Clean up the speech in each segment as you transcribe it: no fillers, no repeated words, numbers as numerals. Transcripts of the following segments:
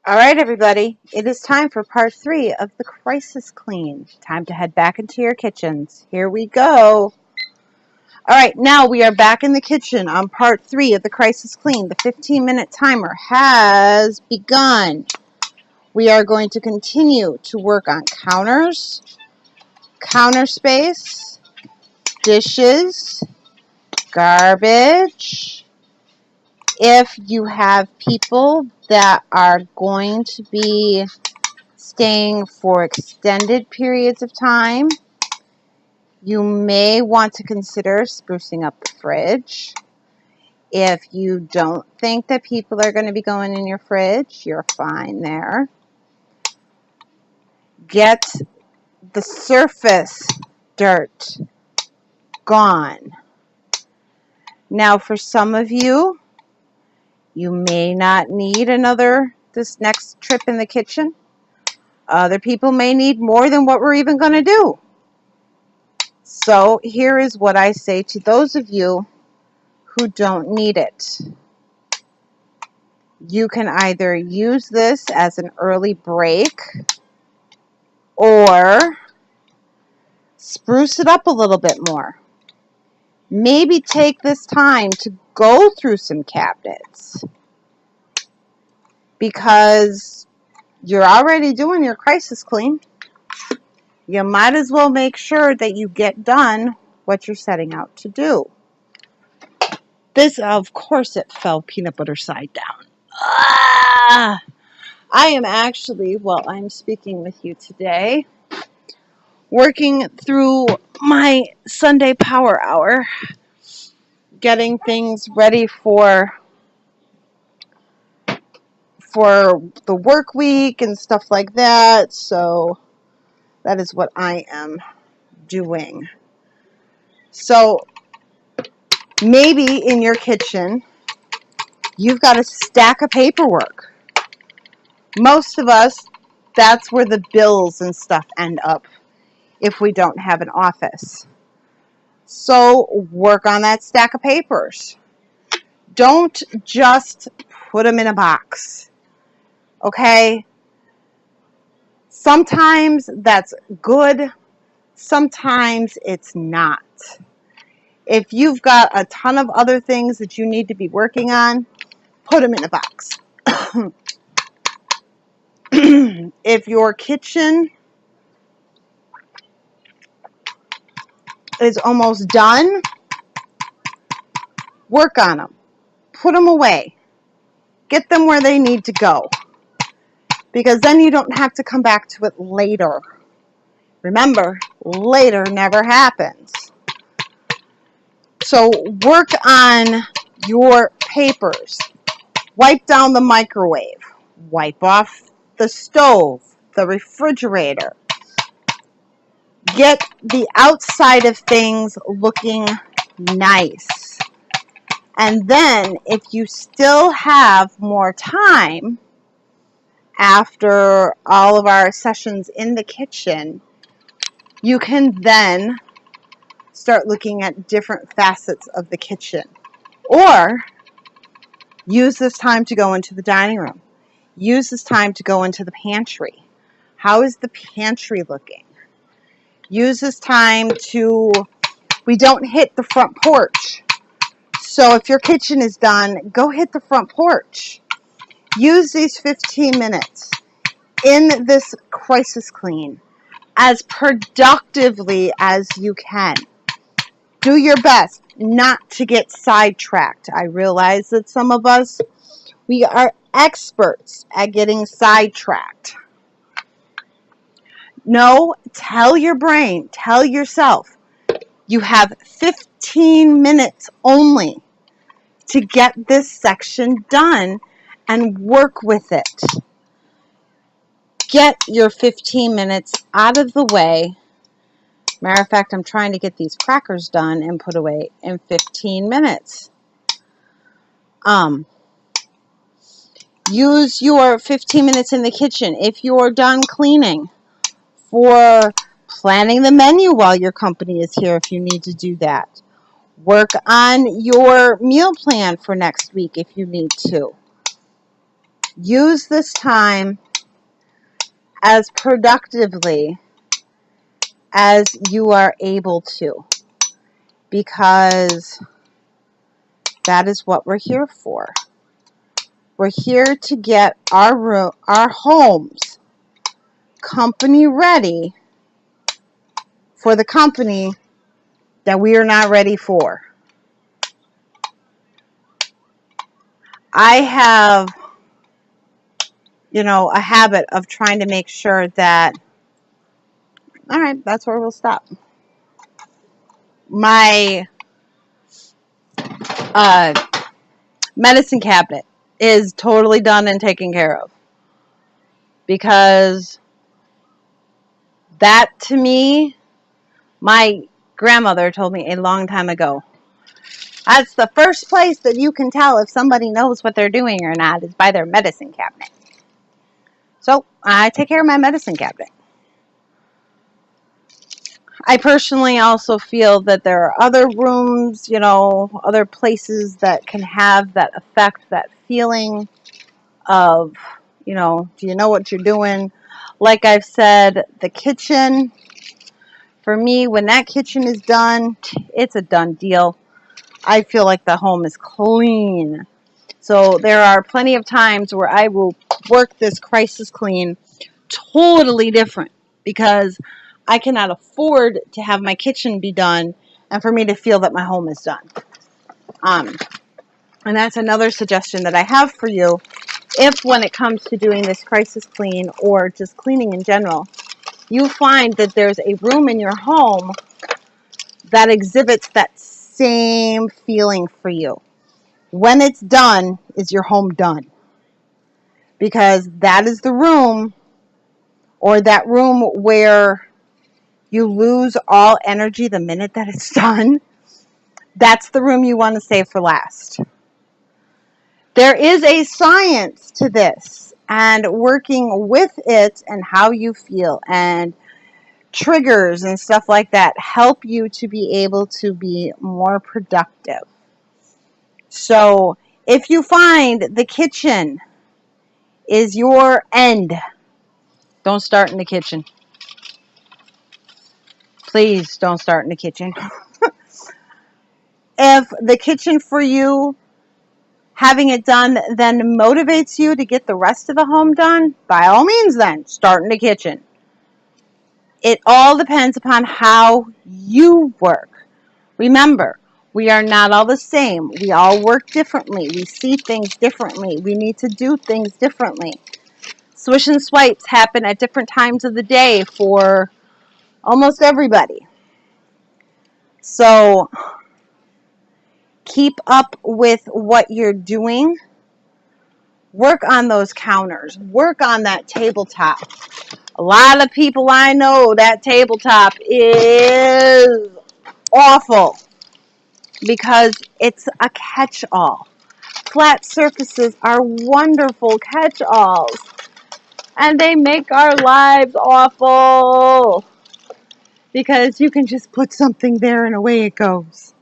All right, everybody, it is time for part 3 of the crisis clean. Time to head back into your kitchens. Here we go. All right, now we are back in the kitchen on part 3 of the crisis clean. The 15-minute timer has begun. We are going to continue to work on counters, counter space, dishes, garbage. If you have people that are going to be staying for extended periods of time, you may want to consider sprucing up the fridge. If you don't think that people are going to be going in your fridge, you're fine there. Get the surface dirt gone. Now, for some of you, you may not need this next trip in the kitchen. Other people may need more than what we're even going to do. So here is what I say to those of you who don't need it. You can either use this as an early break or spruce it up a little bit more. Maybe take this time to go through some cabinets because you're already doing your crisis clean. You might as well make sure that you get done what you're setting out to do. This, of course, it fell peanut butter side down. I am actually, while I'm speaking with you today, working through my Sunday power hour, getting things ready for the work week and stuff like that. So that is what I am doing. So maybe in your kitchen, you've got a stack of paperwork. Most of us, that's where the bills and stuff end up if we don't have an office. So work on that stack of papers. Don't just put them in a box. Okay? Sometimes that's good. Sometimes it's not. If you've got a ton of other things that you need to be working on, put them in a box. If your kitchen is almost done, work on them. Put them away. Get them where they need to go. Because then you don't have to come back to it later. Remember, later never happens. So work on your papers. Wipe down the microwave. Wipe off the stove, the refrigerator. Get the outside of things looking nice. And then if you still have more time after all of our sessions in the kitchen, you can then start looking at different facets of the kitchen. Or use this time to go into the dining room. Use this time to go into the pantry. How is the pantry looking? Use this time we don't hit the front porch. So if your kitchen is done, go hit the front porch. Use these 15 minutes in this crisis clean as productively as you can. Do your best not to get sidetracked. I realize that some of us, we are experts at getting sidetracked. No, tell your brain, tell yourself, you have 15 minutes only to get this section done and work with it. Get your 15 minutes out of the way. Matter of fact, I'm trying to get these crackers done and put away in 15 minutes. Use your 15 minutes in the kitchen if you're done cleaning for planning the menu while your company is here if you need to do that. Work on your meal plan for next week if you need to. Use this time as productively as you are able to, because that is what we're here for. We're here to get our homes company ready for the company that we are not ready for. I have, a habit of trying to make sure that, all right, that's where we'll stop. My medicine cabinet is totally done and taken care of, because that, to me, my grandmother told me a long time ago, that's the first place that you can tell if somebody knows what they're doing or not, is by their medicine cabinet. So I take care of my medicine cabinet. I personally also feel that there are other rooms, other places that can have that effect, that feeling of, do you know what you're doing? Like I've said, the kitchen, for me, when that kitchen is done, it's a done deal. I feel like the home is clean. So there are plenty of times where I will work this crisis clean totally different, because I cannot afford to have my kitchen be done and for me to feel that my home is done. And that's another suggestion that I have for you. If when it comes to doing this crisis clean or just cleaning in general, you find that there's a room in your home that exhibits that same feeling for you, when it's done, is your home done? Because that is the room, or that room where you lose all energy the minute that it's done. That's the room you want to save for last. There is a science to this, and working with it and how you feel and triggers and stuff like that help you to be able to be more productive. So if you find the kitchen is your end, don't start in the kitchen. Please don't start in the kitchen. If the kitchen for you, having it done, then motivates you to get the rest of the home done, by all means then, start in the kitchen. It all depends upon how you work. Remember, we are not all the same. We all work differently. We see things differently. We need to do things differently. Swish and swipes happen at different times of the day for almost everybody. So keep up with what you're doing. Work on those counters. Work on that tabletop. A lot of people I know, that tabletop is awful because it's a catch-all. Flat surfaces are wonderful catch-alls, and they make our lives awful because you can just put something there and away it goes.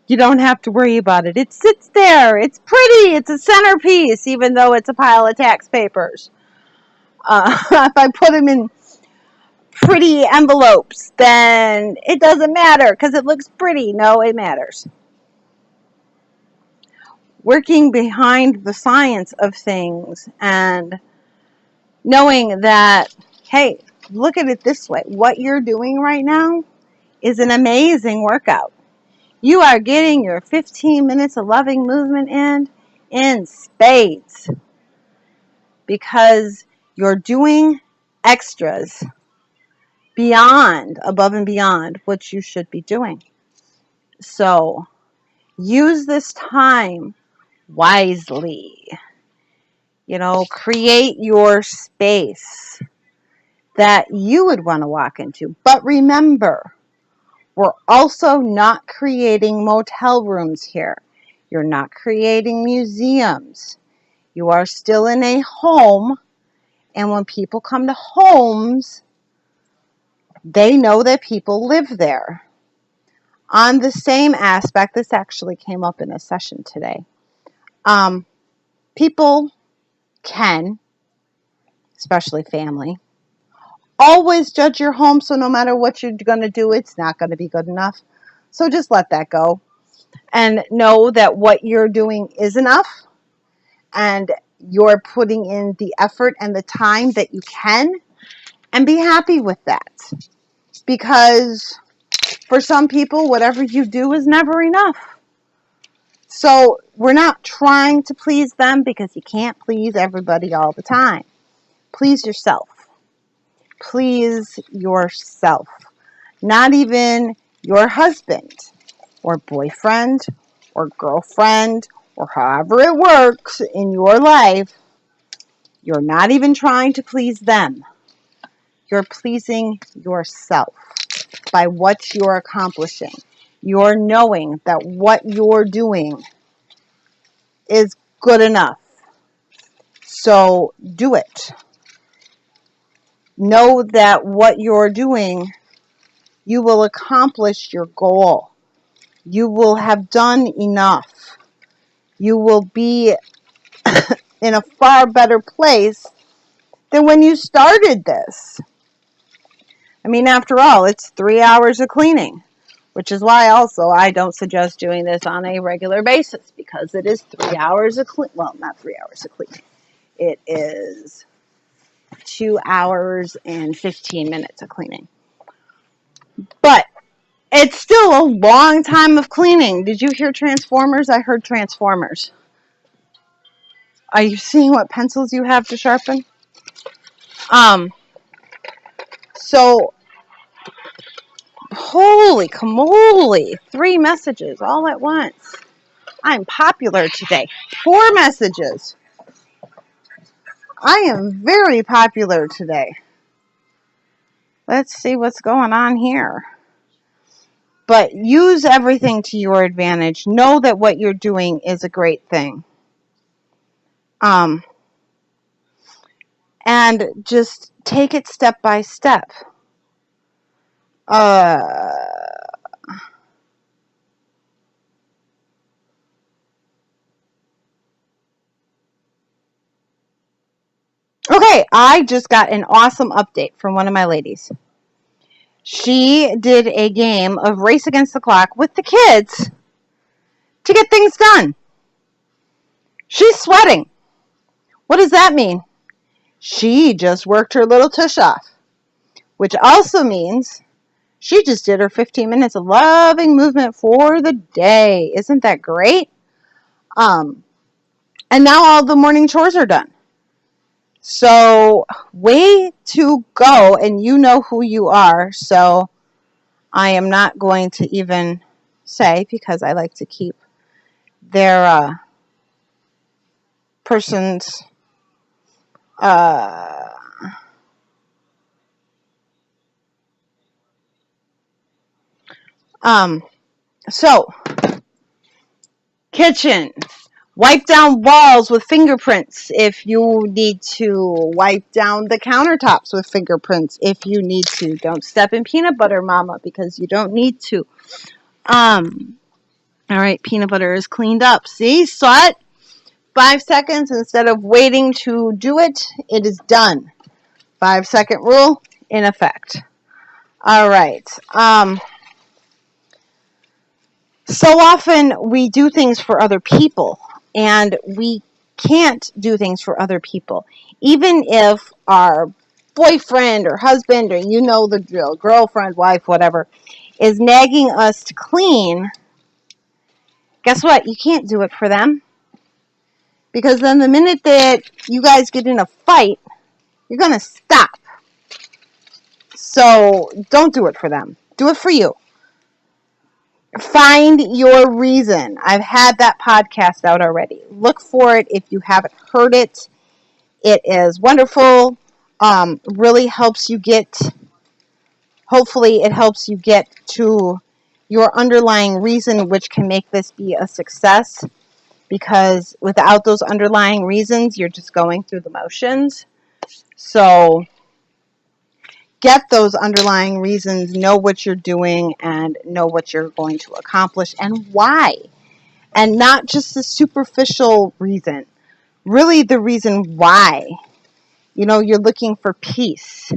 You don't have to worry about it. It sits there. It's pretty. It's a centerpiece, even though it's a pile of tax papers. If I put them in pretty envelopes, then it doesn't matter because it looks pretty. No, it matters. Working behind the science of things and knowing that, hey, look at it this way. What you're doing right now is an amazing workout. You are getting your 15 minutes of loving movement in spades, because you're doing extras above and beyond what you should be doing. So use this time wisely. Create your space that you would want to walk into. But remember, we're also not creating motel rooms here. You're not creating museums. You are still in a home, and when people come to homes, they know that people live there. On the same aspect, this actually came up in a session today. People can, especially family. Always judge your home, so no matter what you're going to do, it's not going to be good enough. So just let that go and know that what you're doing is enough and you're putting in the effort and the time that you can, and be happy with that. Because for some people, whatever you do is never enough. So we're not trying to please them, because you can't please everybody all the time. Please yourself. Please yourself. Not even your husband or boyfriend or girlfriend or however it works in your life. You're not even trying to please them. You're pleasing yourself by what you're accomplishing. You're knowing that what you're doing is good enough. So do it. Know that what you're doing, you will accomplish your goal. You will have done enough. You will be in a far better place than when you started this. I mean, after all, it's 3 hours of cleaning, which is why also I don't suggest doing this on a regular basis, because it is 3 hours of cleaning. Well, not 3 hours of cleaning. It is 2 hours and 15 minutes of cleaning. But it's still a long time of cleaning. Did you hear Transformers? I heard Transformers. Are you seeing what pencils you have to sharpen? So, holy camole, 3 messages all at once. I'm popular today. 4 messages. I am very popular today. Let's see what's going on here. But use everything to your advantage. Know that what you're doing is a great thing. And just take it step by step. Okay, I just got an awesome update from one of my ladies. She did a game of Race Against the Clock with the kids to get things done. She's sweating. What does that mean? She just worked her little tush off, which also means she just did her 15 minutes of loving movement for the day. Isn't that great? And now all the morning chores are done. So, way to go, and you know who you are, so I am not going to even say, because I like to keep their person's so, kitchen. Wipe down walls with fingerprints if you need to. Wipe down the countertops with fingerprints if you need to. Don't step in peanut butter, mama, because you don't need to. All right, peanut butter is cleaned up. See? Saw it? 5 seconds. Instead of waiting to do it, it is done. 5-second rule in effect. All right. So often we do things for other people, and we can't do things for other people. Even if our boyfriend or husband, or you know the drill, girlfriend, wife, whatever, is nagging us to clean, guess what? You can't do it for them. Because then the minute that you guys get in a fight, you're going to stop. So don't do it for them. Do it for you. Find your reason. I've had that podcast out already. Look for it if you haven't heard it. It is wonderful. Really helps you get, hopefully it helps you get to your underlying reason, which can make this be a success. Because without those underlying reasons, you're just going through the motions. So get those underlying reasons, know what you're doing, and know what you're going to accomplish and why. And not just the superficial reason. really the reason why. You know, you're looking for peace.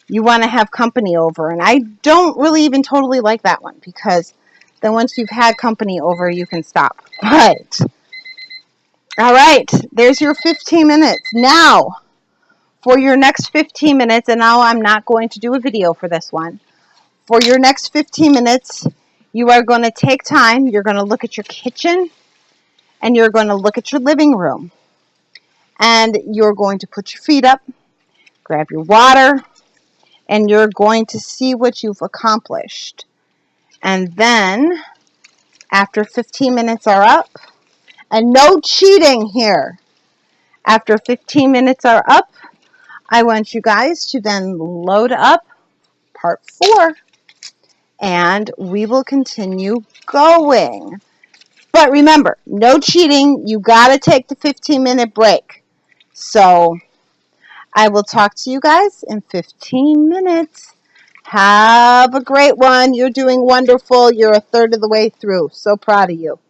You want to have company over. And I don't really even totally like that one, because then once you've had company over, you can stop. But, all right, there's your 15 minutes. Now, for your next 15 minutes, and now I'm not going to do a video for this one. For your next 15 minutes, you are going to take time. You're going to look at your kitchen, and you're going to look at your living room. And you're going to put your feet up, grab your water, and you're going to see what you've accomplished. And then, after 15 minutes are up, and no cheating here, after 15 minutes are up, I want you guys to then load up part 4, and we will continue going. But remember, no cheating. You got to take the 15-minute break. So I will talk to you guys in 15 minutes. Have a great one. You're doing wonderful. You're a third of the way through. So proud of you.